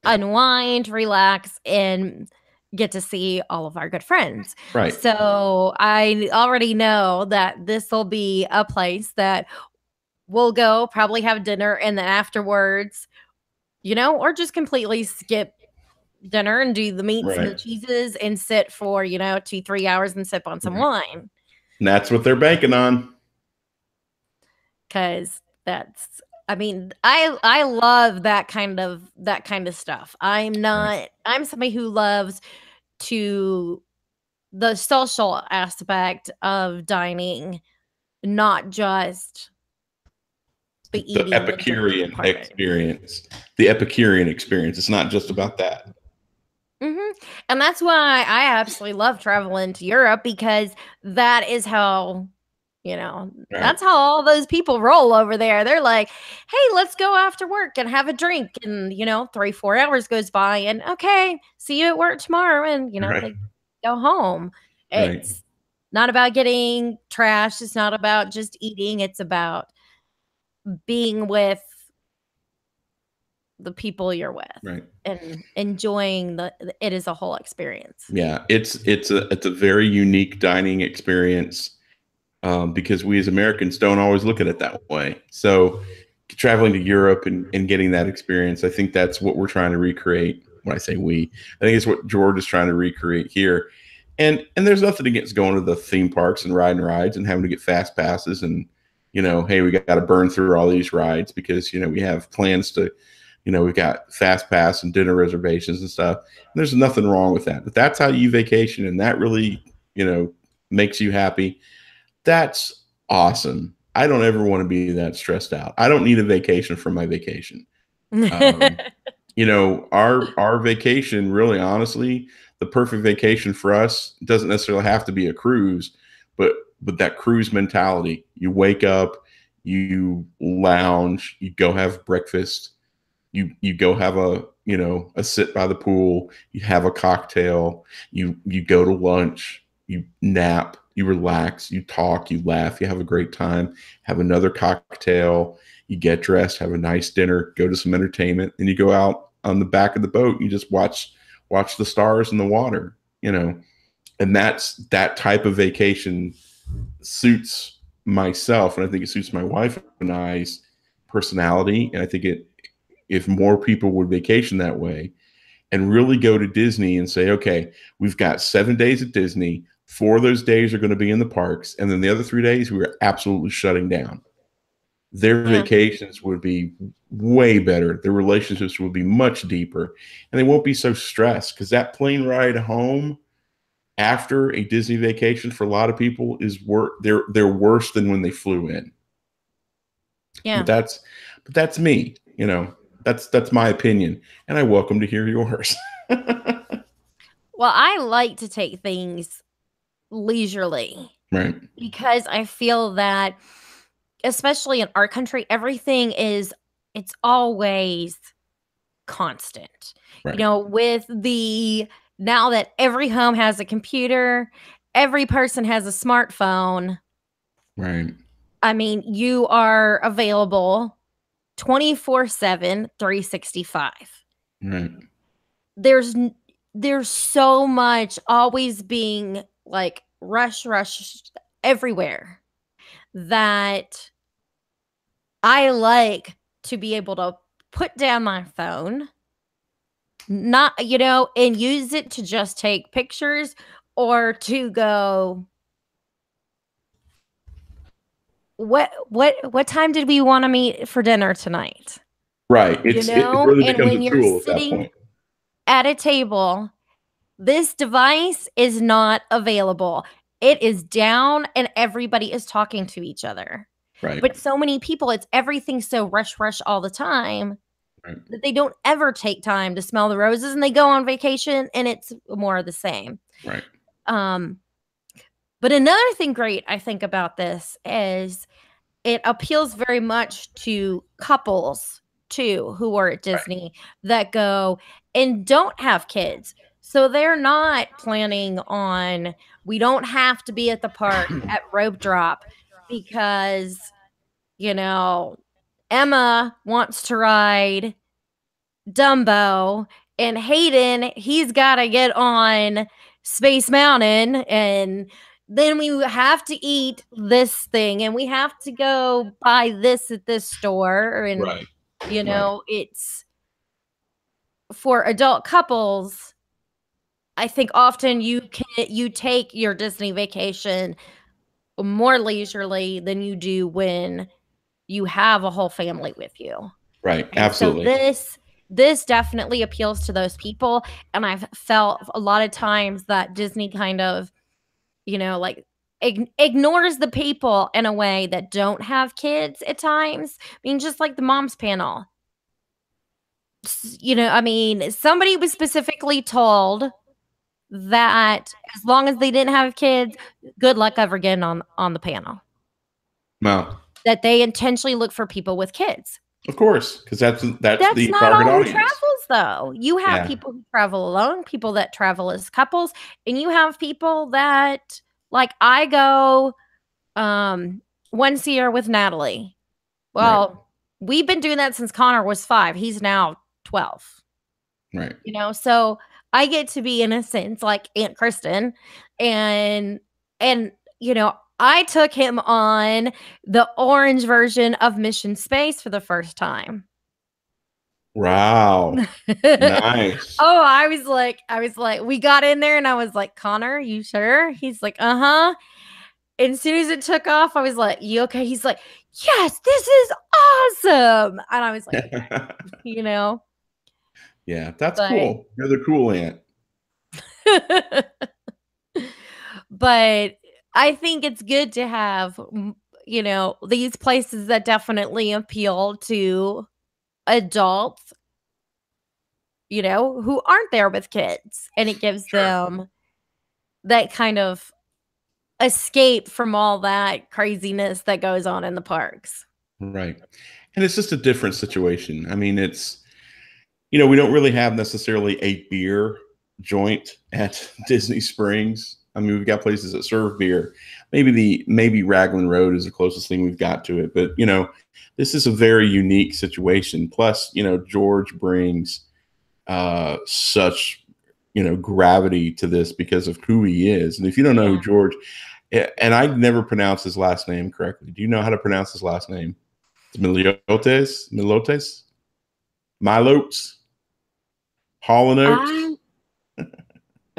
unwind, relax, and get to see all of our good friends. Right. So I already know that this will be a place that we'll go, probably have dinner, and then afterwards, or just completely skip dinner and do the meats and the Right. cheeses and sit for, 2-3 hours and sip on some wine. And that's what they're banking on. Because I love that kind of stuff. I'm somebody who loves the social aspect of dining, not just the eating. The Epicurean experience. The Epicurean experience. It's not just about that. Mm-hmm. And that's why I absolutely love traveling to Europe, because that is how, that's how all those people roll over there. They're like, hey, let's go after work and have a drink. And, 3-4 hours goes by and okay, see you at work tomorrow. And, they go home. It's not about getting trashed. It's not about just eating. It's about being with the people you're with, and enjoying it is a whole experience. Yeah, it's a very unique dining experience, because we as Americans don't always look at it that way. So traveling to Europe and getting that experience, I think that's what we're trying to recreate. When I say we, I think it's what George is trying to recreate here. And there's nothing against going to the theme parks and riding rides and having to get fast passes and, hey, we got to burn through all these rides because, we have plans to, we've got fast pass and dinner reservations and stuff. And there's nothing wrong with that. But that's how you vacation, and that really, makes you happy. That's awesome. I don't ever want to be that stressed out. I don't need a vacation from my vacation. Our vacation, really, honestly, the perfect vacation for us doesn't necessarily have to be a cruise, but that cruise mentality. You wake up, you lounge, you go have breakfast, you go have a sit by the pool, you have a cocktail, you go to lunch, you nap, you relax, you talk, you laugh, you have a great time, have another cocktail, you get dressed, have a nice dinner, go to some entertainment, and you go out on the back of the boat. You just watch the stars in the water, and that type of vacation suits myself, and I think it suits my wife and I's personality. And I think if more people would vacation that way and really go to Disney and say, okay, we've got 7 days at Disney, 4 of those days are going to be in the parks, and then the other 3 days we are absolutely shutting down. Their vacations would be way better. Their relationships would be much deeper, and they won't be so stressed, because that plane ride home after a Disney vacation for a lot of people is they're worse than when they flew in. Yeah. But that's me, that's my opinion, and I welcome to hear yours. Well, I like to take things leisurely. Right. Because I feel that, especially in our country, it's always constant. Right. With now that every home has a computer, every person has a smartphone. Right. I mean, you are available 24/7, 365. Right. There's so much always being like rush everywhere that I like to be able to put down my phone, not, and use it to just take pictures or to go, what time did we want to meet for dinner tonight? Right. It really And becomes when a you're tool at that sitting point. at a table, this device is not available. It is down and everybody is talking to each other. Right. But so many people, it's everything so rush all the time Right. that they don't ever take time to smell the roses, and they go on vacation and it's more of the same. Right. But another thing great I think about this is it appeals very much to couples too who are at Disney that go and don't have kids. So they're not planning on, we don't have to be at the park at rope drop because, Emma wants to ride Dumbo and Hayden, he's got to get on Space Mountain, and then we have to eat this thing and we have to go buy this at this store, and Right. it's for adult couples. I think often you take your Disney vacation more leisurely than you do when you have a whole family with you. Right. And Absolutely. so this definitely appeals to those people, and I've felt a lot of times that Disney kind of, like ignores the people in a way that don't have kids at times. I mean, just like the moms panel. I mean, somebody was specifically told that as long as they didn't have kids, good luck ever getting on the panel. Wow. That they intentionally look for people with kids. Of course, because that's the not target all audience. Who travels, though. You have people who travel alone, people that travel as couples, and you have people that, like, I go once a year with Natalie. Well, we've been doing that since Connor was 5. He's now 12. Right. So I get to be, in a sense, like Aunt Kristen, and I took him on the orange version of Mission Space for the first time. Wow. Nice. Oh, I was like, we got in there and I was like, Connor, you sure? He's like, uh-huh. And as soon as it took off, I was like, you okay? He's like, yes, this is awesome. And I was like, Yeah, that's cool. You're the cool aunt. But I think it's good to have, these places that definitely appeal to adults, who aren't there with kids. And it gives them that kind of escape from all that craziness that goes on in the parks. Right. And it's just a different situation. I mean, it's, we don't really have necessarily a beer joint at Disney Springs. I mean, we've got places that serve beer. Maybe Raglan Road is the closest thing we've got to it. But, this is a very unique situation. Plus, George brings such, gravity to this because of who he is. And if you don't know who George, and I never pronounce his last name correctly. Do you know how to pronounce his last name? It's Milotes? Hall & Oates?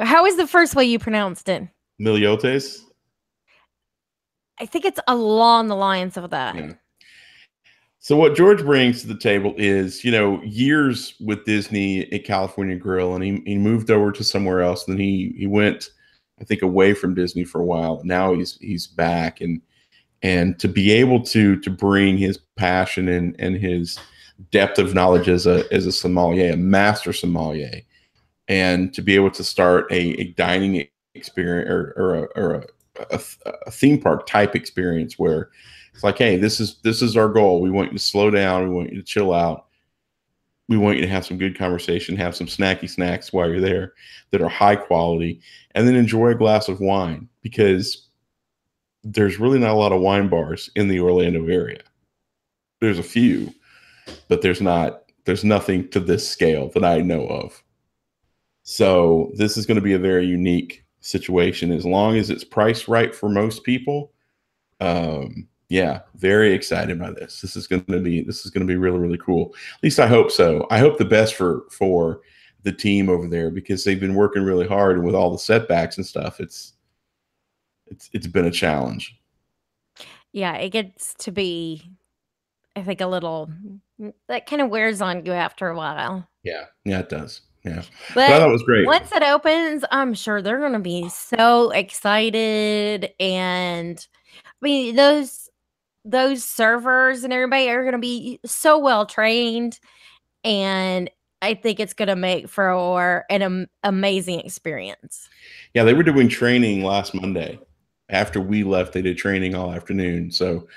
How is the first way you pronounced it? Miliotes? I think it's along the lines of that. Yeah. So what George brings to the table is, years with Disney at California Grill, and he moved over to somewhere else. Then he went, I think, away from Disney for a while. Now he's back, and to be able to bring his passion and his depth of knowledge as a sommelier, a master sommelier, and to be able to start a dining experience or a theme park type experience where it's like, hey, this is our goal. We want you to slow down. We want you to chill out. We want you to have some good conversation, have some snacky snacks while you're there that are high quality, and then enjoy a glass of wine, because there's really not a lot of wine bars in the Orlando area. There's a few, but there's nothing to this scale that I know of. So this is going to be a very unique situation as long as it's priced right for most people. Yeah, very excited by this. This is going to be really, really cool. At least I hope so. I hope the best for the team over there, because they've been working really hard, and with all the setbacks and stuff, it's been a challenge. Yeah, it gets to be, I think, a little that kind of wears on you after a while. Yeah, it does. Yeah, but I But thought it was great. once it opens, I'm sure they're going to be so excited, and I mean those servers and everybody are going to be so well trained, and I think it's going to make for an amazing experience. Yeah, they were doing training last Monday. After we left, they did training all afternoon. So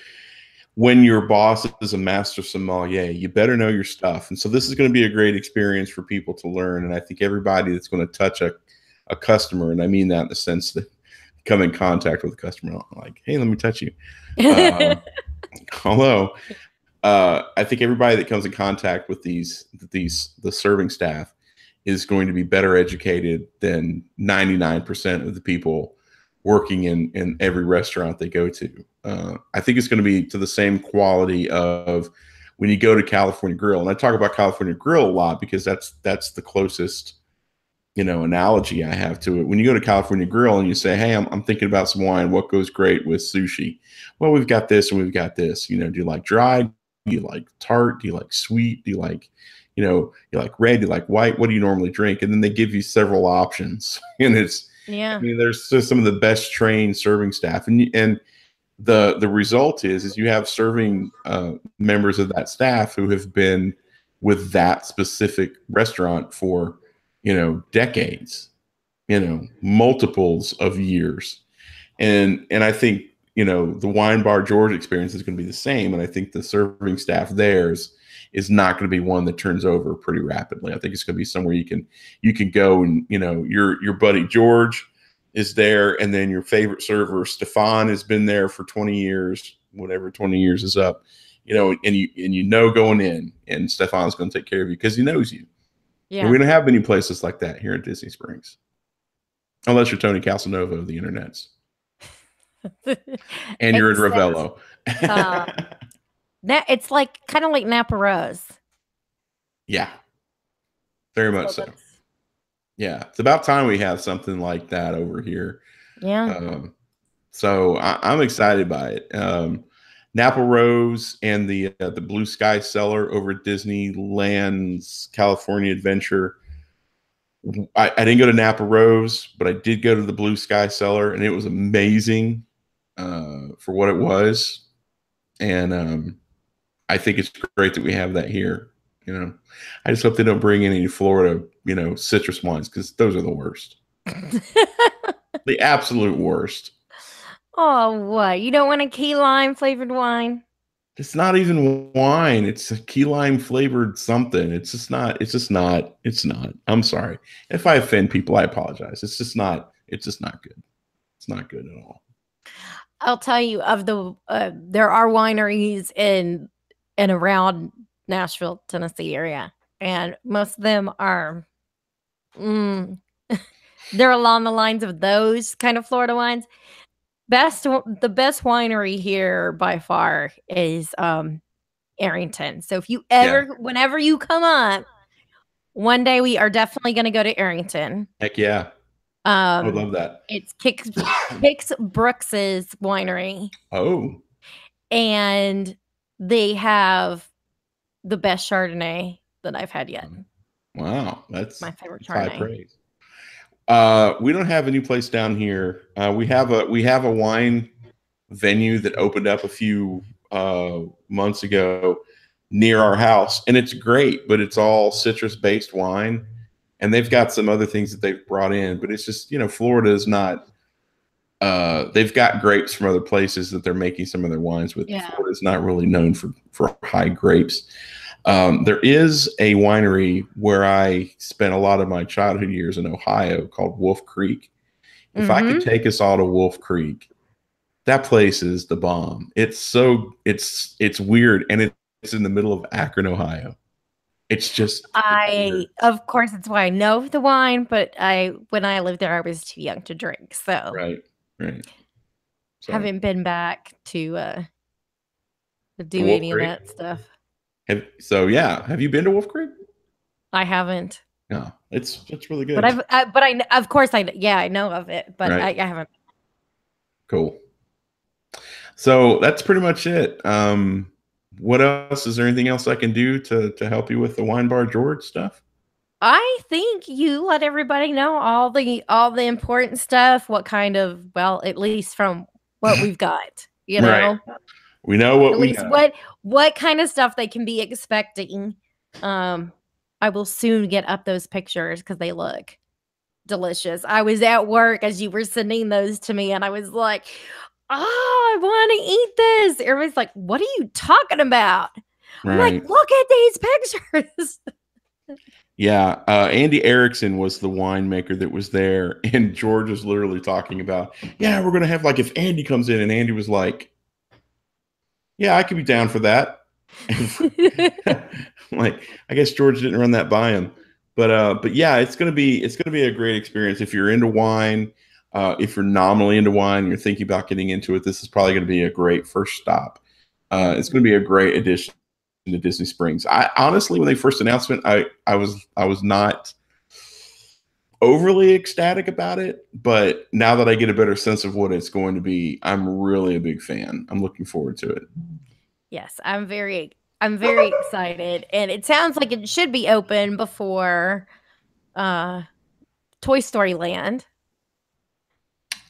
when your boss is a master sommelier, you better know your stuff. And so this is going to be a great experience for people to learn. And I think everybody that's going to touch a customer, and I mean that in the sense that come in contact with a customer, like, hey, let me touch you. Although I think everybody that comes in contact with the serving staff is going to be better educated than 99% of the people working in every restaurant they go to. I think it's going to be to the same quality of when you go to California Grill. And I talk about California Grill a lot because that's the closest, analogy I have to it. When you go to California Grill and you say, hey, I'm thinking about some wine, what goes great with sushi? Well, we've got this and we've got this. Do you like dry? Do you like tart? Do you like sweet? Do you like, you like red? Do you like white? What do you normally drink? And then they give you several options. And I mean, there's just some of the best trained serving staff. And the result is you have serving members of that staff who have been with that specific restaurant for, decades, multiples of years. And I think, the Wine Bar George experience is going to be the same. And I think the serving staff theirs is not going to be one that turns over pretty rapidly. I think it's going to be somewhere you can go and, your buddy George is there. And then your favorite server, Stefan, has been there for 20 years, whatever 20 years is up, and going in, and Stefan's going to take care of you because he knows you. Yeah. And we don't have many places like that here in Disney Springs, unless you're Tony Casanova of the internets. And you're in Ravello. It's kind of like Napa Rose. Yeah, very much so. Yeah, it's about time we have something like that over here. Yeah. So I'm excited by it. Napa Rose and the Blue Sky Cellar over at Disneyland's California Adventure. I didn't go to Napa Rose, but I did go to the Blue Sky Cellar, and it was amazing for what it was. And I think it's great that we have that here. I just hope they don't bring any Florida, citrus wines, because those are the worst. The absolute worst. Oh, what? You don't want a key lime flavored wine? It's not even wine. It's a key lime flavored something. It's not. I'm sorry. If I offend people, I apologize. It's just not good. It's not good at all. I'll tell you, there are wineries in and around Nashville, Tennessee area, and most of them are they're along the lines of those kind of Florida wines. The best winery here by far is Arrington. So if you whenever you come up, one day we are definitely going to go to Arrington. Heck yeah. I would love that. It's Kix Brooks's winery. Oh. And they have the best Chardonnay that I've had yet. Wow. That's my favorite Chardonnay. High praise. We don't have any place down here. We have a wine venue that opened up a few months ago near our house, and it's great, but it's all citrus based wine, and they've got some other things that they've brought in, but it's just, Florida is not, they've got grapes from other places that they're making some of their wines with. Yeah. Florida is not really known for high grapes. There is a winery where I spent a lot of my childhood years in Ohio called Wolf Creek. If I could take us all to Wolf Creek, that place is the bomb. It's weird, and it's in the middle of Akron, Ohio. It's just Of course, it's why I know the wine, but when I lived there, I was too young to drink, so right. So, haven't been back to to do Wolf any of Creek. that stuff. Have you been to Wolf Creek? I haven't, No, it's really good. but of course, I know of it, but Right. I haven't. Cool. So that's pretty much it. What else? Is there anything else I can do to help you with the Wine Bar George stuff? I think you let everybody know all the important stuff. What kind of, well, at least from what we've got, Right. We know what at we least know. what kind of stuff they can be expecting. I will soon get up those pictures because they look delicious. I was at work as you were sending those to me, and I was like, "Oh, I want to eat this." Everybody's like, "What are you talking about?" I'm like, Right. "Look at these pictures." Yeah. Andy Erickson was the winemaker that was there, and George was literally talking about, yeah, we're gonna have like if Andy comes in, and Andy was like, yeah, I could be down for that. Like, I guess George didn't run that by him, but yeah, it's gonna be a great experience if you're into wine. If you're nominally into wine, and you're thinking about getting into it. This is probably going to be a great first stop. It's going to be a great addition to Disney Springs. I honestly, when they first announced it, I was not overly ecstatic about it, but now that I get a better sense of what it's going to be, I'm really a big fan. I'm looking forward to it. Yes, I'm very excited, and it sounds like it should be open before Toy Story Land.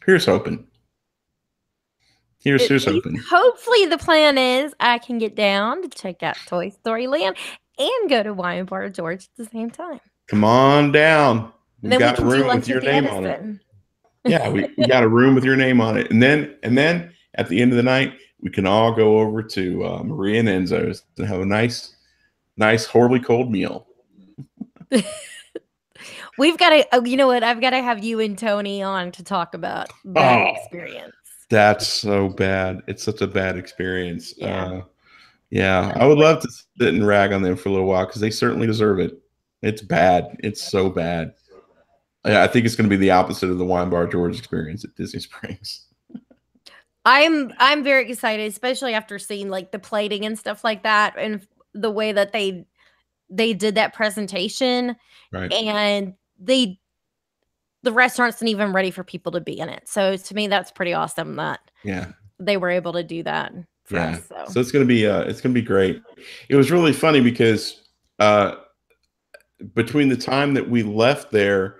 Here's hoping. Here's At least, hoping. hopefully, the plan is I can get down to check out Toy Story Land and go to Wine Bar George at the same time. Come on down. We've Then we got a can do room lunch with your at the name on it. Edison. Yeah, we got a room with your name on it, and then at the end of the night, we can all go over to Maria and Enzo's and have a nice horribly cold meal. We've got to, you know what? I've got to have you and Tony on to talk about that experience. That's so bad. It's such a bad experience. Yeah. Yeah, I would love to sit and rag on them for a little while because they certainly deserve it. It's bad. It's so bad. I think it's going to be the opposite of the Wine Bar George experience at Disney Springs. I'm very excited, especially after seeing like the plating and stuff like that, and the way that they did that presentation, Right. and the restaurant isn't even ready for people to be in it. So to me, that's pretty awesome that they were able to do that for us. So it's gonna be great. It was really funny because between the time that we left there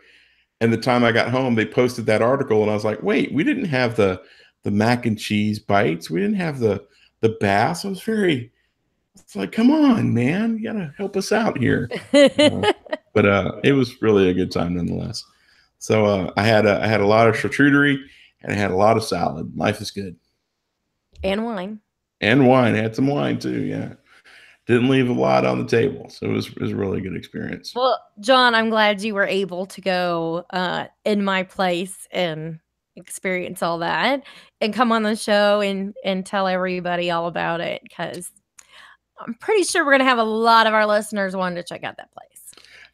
and the time I got home, they posted that article, and I was like, wait, we didn't have the mac and cheese bites, we didn't have the bass. It's like, come on, man, you gotta help us out here. But it was really a good time nonetheless. So I had a lot of charcuterie and I had a lot of salad. Life is good. And wine. I had some wine too. Yeah, didn't leave a lot on the table, so it was a really good experience. Well, John, I'm glad you were able to go in my place and experience all that, and come on the show and tell everybody all about it, because I'm pretty sure we're gonna have a lot of our listeners wanting to check out that place.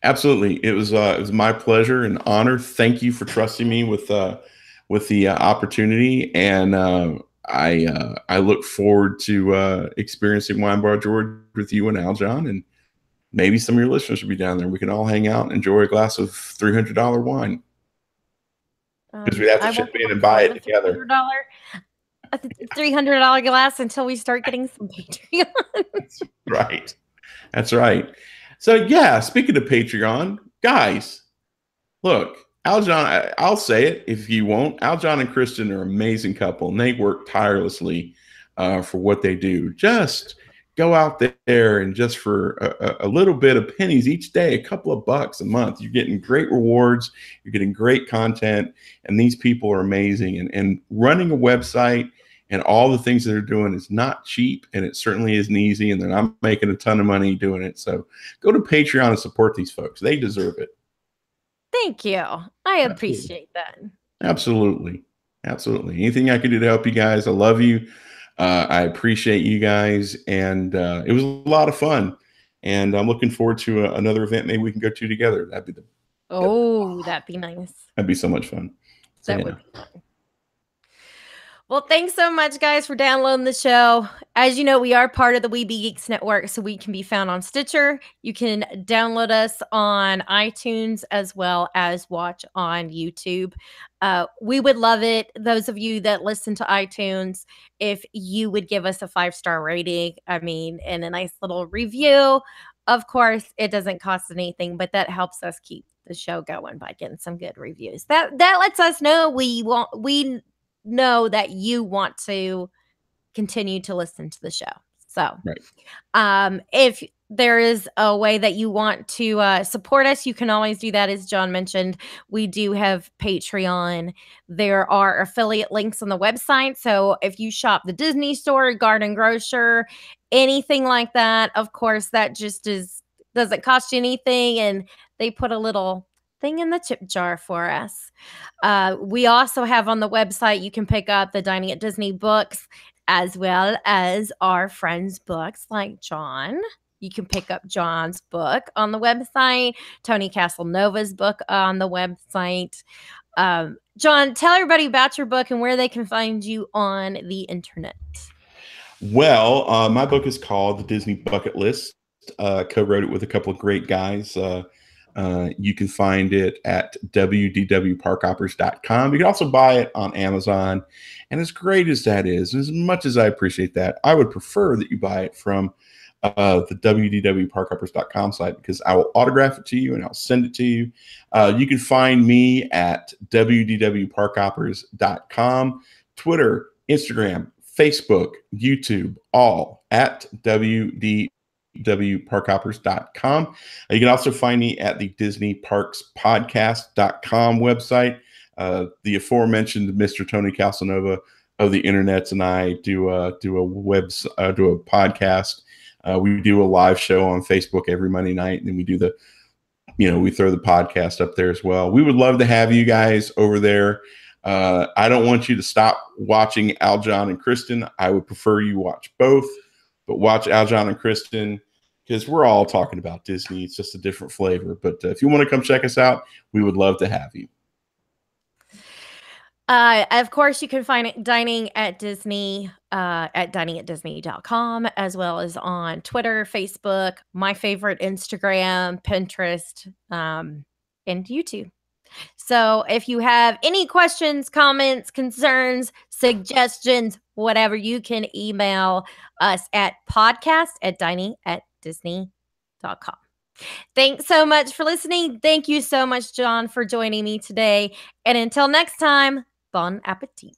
Absolutely, it was my pleasure and honor. Thank you for trusting me with the opportunity, and I look forward to experiencing Wine Bar George with you and Aljon, and maybe some of your listeners will be down there. We can all hang out and enjoy a glass of $300 wine, because we have to chip in and buy it together. $300 glass until we start getting some Patreon. Right. That's right. So yeah, speaking of Patreon, guys, look, Aljon, I'll say it if you won't. Aljon and Kristen are an amazing couple, and they work tirelessly for what they do. Just go out there and just for a little bit of pennies each day, a couple of bucks a month, you're getting great rewards, you're getting great content, and these people are amazing. And running a website and all the things that they're doing is not cheap, and it certainly isn't easy, and they're not making a ton of money doing it. So go to Patreon and support these folks. They deserve it. Thank you. I appreciate that. Absolutely. Anything I can do to help you guys, I love you. I appreciate you guys, and it was a lot of fun. And I'm looking forward to another event maybe we can go to together. That'd be nice. That'd be so much fun. So, That would be fun. Well, thanks so much, guys, for downloading the show. As you know, we are part of the Weeby Geeks Network, so we can be found on Stitcher. You can download us on iTunes as well as watch on YouTube. We would love it, those of you that listen to iTunes, if you would give us a 5-star rating. I mean, and a nice little review. Of course, it doesn't cost anything, but that helps us keep the show going by getting some good reviews. That lets us know we know that you want to continue to listen to the show. So, right. If there is a way that you want to support us, you can always do that. As John mentioned, we do have Patreon. There are affiliate links on the website. So if you shop the Disney store, Garden Grocer, anything like that, of course, that just doesn't cost you anything. And they put a little thing in the tip jar for us. We also have on the website, you can pick up the Dining at Disney books as well as our friends' books like John. You can pick up John's book on the website, Tony Castelnova's book on the website. John, tell everybody about your book and where they can find you on the internet. Well, my book is called The Disney Bucket List. Co-wrote it with a couple of great guys. You can find it at wdwparkhoppers.com. You can also buy it on Amazon. And as great as that is, as much as I appreciate that, I would prefer that you buy it from the wdwparkhoppers.com site, because I will autograph it to you and I'll send it to you. You can find me at wdwparkhoppers.com, Twitter, Instagram, Facebook, YouTube, all at wdwparkhoppers.com. You can also find me at the disneyparkspodcast.com website. The aforementioned Mr. Tony Casanova of the internets and I do a podcast. We do a live show on Facebook every Monday night, and then we do we throw the podcast up there as well. We would love to have you guys over there. I don't want you to stop watching Aljon and Kristen. I would prefer you watch both, but watch Aljon and Kristen, because we're all talking about Disney. It's just a different flavor. But if you want to come check us out, we would love to have you. Of course, you can find Dining at Disney at diningatdisney.com, as well as on Twitter, Facebook, my favorite, Instagram, Pinterest, and YouTube. So if you have any questions, comments, concerns, suggestions, whatever, you can email us at podcast@diningatdisney.com. Thanks so much for listening. Thank you so much, John, for joining me today. And until next time, bon appetit.